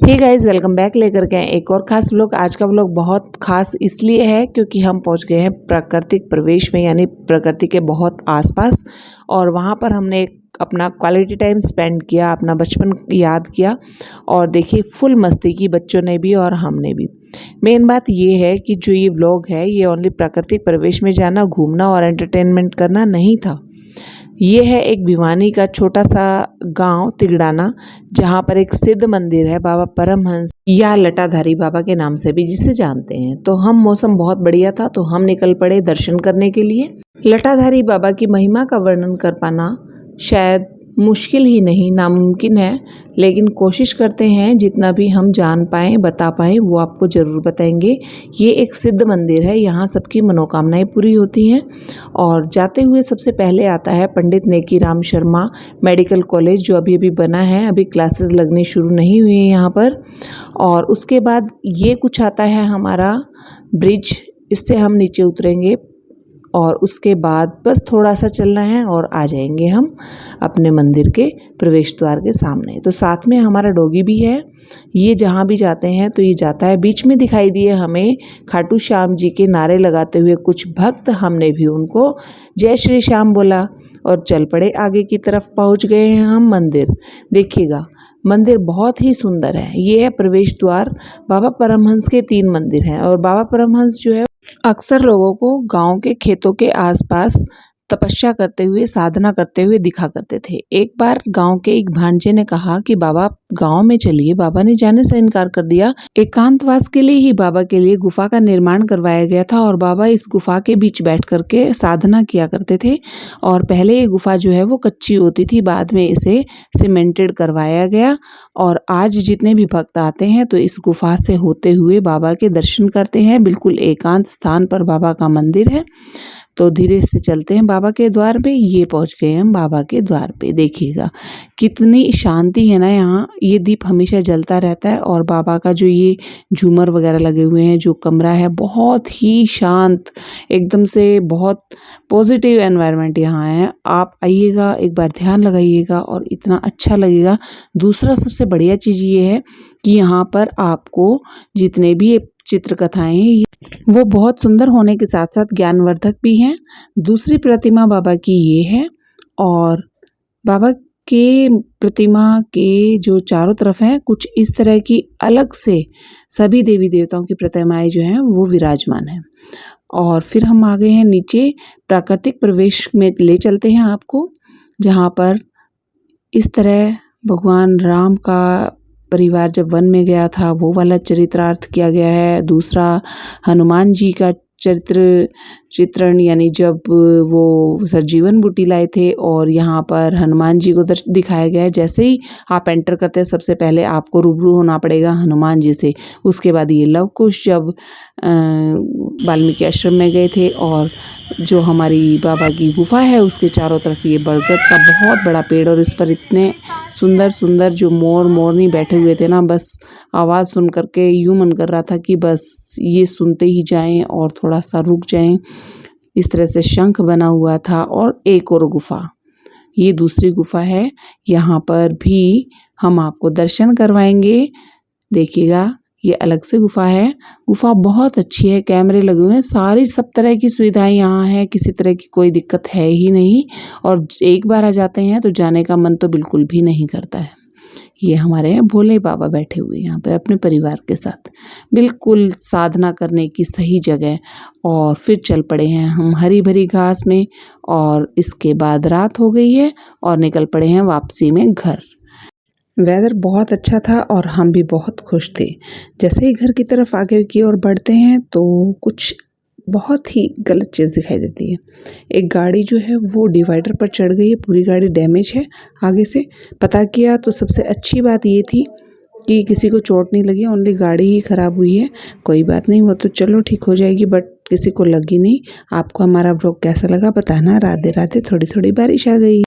Hey guys, welcome back लेकर के आए एक और ख़ास व्लॉग। आज का व्लॉग बहुत ख़ास इसलिए है क्योंकि हम पहुंच गए हैं प्राकृतिक प्रवेश में, यानी प्रकृति के बहुत आसपास। और वहां पर हमने अपना क्वालिटी टाइम स्पेंड किया, अपना बचपन याद किया। और देखिए, फुल मस्ती की बच्चों ने भी और हमने भी। मेन बात ये है कि जो ये व्लॉग है ये ओनली प्राकृतिक प्रवेश में जाना, घूमना और एंटरटेनमेंट करना नहीं था। ये है एक भिवानी का छोटा सा गांव तिगड़ाना, जहाँ पर एक सिद्ध मंदिर है, बाबा परमहंस या लटाधारी बाबा के नाम से भी जिसे जानते हैं। तो हम मौसम बहुत बढ़िया था तो हम निकल पड़े दर्शन करने के लिए। लटाधारी बाबा की महिमा का वर्णन कर पाना शायद मुश्किल ही नहीं, नामुमकिन है, लेकिन कोशिश करते हैं जितना भी हम जान पाएँ, बता पाएँ वो आपको ज़रूर बताएंगे। ये एक सिद्ध मंदिर है, यहाँ सबकी मनोकामनाएं पूरी होती हैं। और जाते हुए सबसे पहले आता है पंडित नेकीराम शर्मा मेडिकल कॉलेज, जो अभी अभी बना है, अभी क्लासेस लगनी शुरू नहीं हुई हैं यहाँ पर। और उसके बाद ये कुछ आता है हमारा ब्रिज, इससे हम नीचे उतरेंगे और उसके बाद बस थोड़ा सा चलना है और आ जाएंगे हम अपने मंदिर के प्रवेश द्वार के सामने। तो साथ में हमारा डॉगी भी है। ये जहाँ भी जाते हैं तो ये जाता है। बीच में दिखाई दिए हमें खाटू श्याम जी के नारे लगाते हुए कुछ भक्त, हमने भी उनको जय श्री श्याम बोला और चल पड़े। आगे की तरफ पहुँच गए हैं हम मंदिर। देखिएगा, मंदिर बहुत ही सुंदर है। ये है प्रवेश द्वार। बाबा परमहंस के 3 मंदिर हैं और बाबा परमहंस जो है अक्सर लोगों को गांव के खेतों के आसपास तपस्या करते हुए, साधना करते हुए दिखा करते थे। एक बार गांव के एक भांजे ने कहा कि बाबा गांव में चलिए। बाबा ने जाने से इनकार कर दिया। एकांतवास के लिए ही बाबा के लिए गुफा का निर्माण करवाया गया था और बाबा इस गुफा के बीच बैठ करके साधना किया करते थे। और पहले ये गुफा जो है वो कच्ची होती थी, बाद में इसे सीमेंटेड करवाया गया। और आज जितने भी भक्त आते हैं तो इस गुफा से होते हुए बाबा के दर्शन करते हैं। बिल्कुल एकांत स्थान पर बाबा का मंदिर है। तो धीरे से चलते हैं बाबा के द्वार पे। ये पहुंच गए हम बाबा के द्वार पे। देखिएगा कितनी शांति है ना यहाँ। ये दीप हमेशा जलता रहता है और बाबा का जो ये झूमर वगैरह लगे हुए हैं, जो कमरा है बहुत ही शांत, एकदम से बहुत पॉजिटिव एनवायरनमेंट यहाँ है। आप आइएगा, एक बार ध्यान लगाइएगा और इतना अच्छा लगेगा। दूसरा सबसे बढ़िया चीज़ ये है कि यहाँ पर आपको जितने भी चित्रकथाएं हैं वो बहुत सुंदर होने के साथ साथ ज्ञानवर्धक भी हैं। दूसरी प्रतिमा बाबा की ये है और बाबा के प्रतिमा के जो चारों तरफ हैं कुछ इस तरह की अलग से सभी देवी देवताओं की प्रतिमाएं जो हैं वो विराजमान हैं। और फिर हम आ गए हैं नीचे। प्राकृतिक प्रवेश में ले चलते हैं आपको, जहाँ पर इस तरह भगवान राम का परिवार जब वन में गया था वो वाला चरित्रार्थ किया गया है। दूसरा हनुमान जी का चित्रण, यानी जब वो सजीवन बूटी लाए थे और यहाँ पर हनुमान जी को दिखाया गया है। जैसे ही आप एंटर करते हैं सबसे पहले आपको रूबरू होना पड़ेगा हनुमान जी से। उसके बाद ये लव कुश जब वाल्मीकि आश्रम में गए थे, और जो हमारी बाबा की गुफा है उसके चारों तरफ ये बरगद का बहुत बड़ा पेड़, और इस पर इतने सुंदर सुंदर जो मोरनी बैठे हुए थे ना, बस आवाज़ सुन करके यूँ मन कर रहा था कि बस ये सुनते ही जाएं और थोड़ा सा रुक जाएं। इस तरह से शंख बना हुआ था। और एक और गुफा, ये दूसरी गुफा है, यहाँ पर भी हम आपको दर्शन करवाएंगे। देखिएगा, ये अलग से गुफा है। गुफा बहुत अच्छी है, कैमरे लगे हुए हैं, सारी सब तरह की सुविधाएं यहाँ है, किसी तरह की कोई दिक्कत है ही नहीं। और एक बार आ जाते हैं तो जाने का मन तो बिल्कुल भी नहीं करता है। ये हमारे भोले बाबा बैठे हुए यहाँ पे अपने परिवार के साथ, बिल्कुल साधना करने की सही जगह। और फिर चल पड़े हैं हम हरी भरी घास में, और इसके बाद रात हो गई है और निकल पड़े हैं वापसी में घर। वेदर बहुत अच्छा था और हम भी बहुत खुश थे। जैसे ही घर की तरफ आगे की ओर बढ़ते हैं तो कुछ बहुत ही गलत चीज़ दिखाई देती है। एक गाड़ी जो है वो डिवाइडर पर चढ़ गई है, पूरी गाड़ी डैमेज है। आगे से पता किया तो सबसे अच्छी बात ये थी कि किसी को चोट नहीं लगी, ओनली गाड़ी ही ख़राब हुई है। कोई बात नहीं, वो तो चलो ठीक हो जाएगी, बट किसी को लगी नहीं। आपको हमारा व्लॉग कैसा लगा बताना। राधे राधे। थोड़ी थोड़ी बारिश आ गई।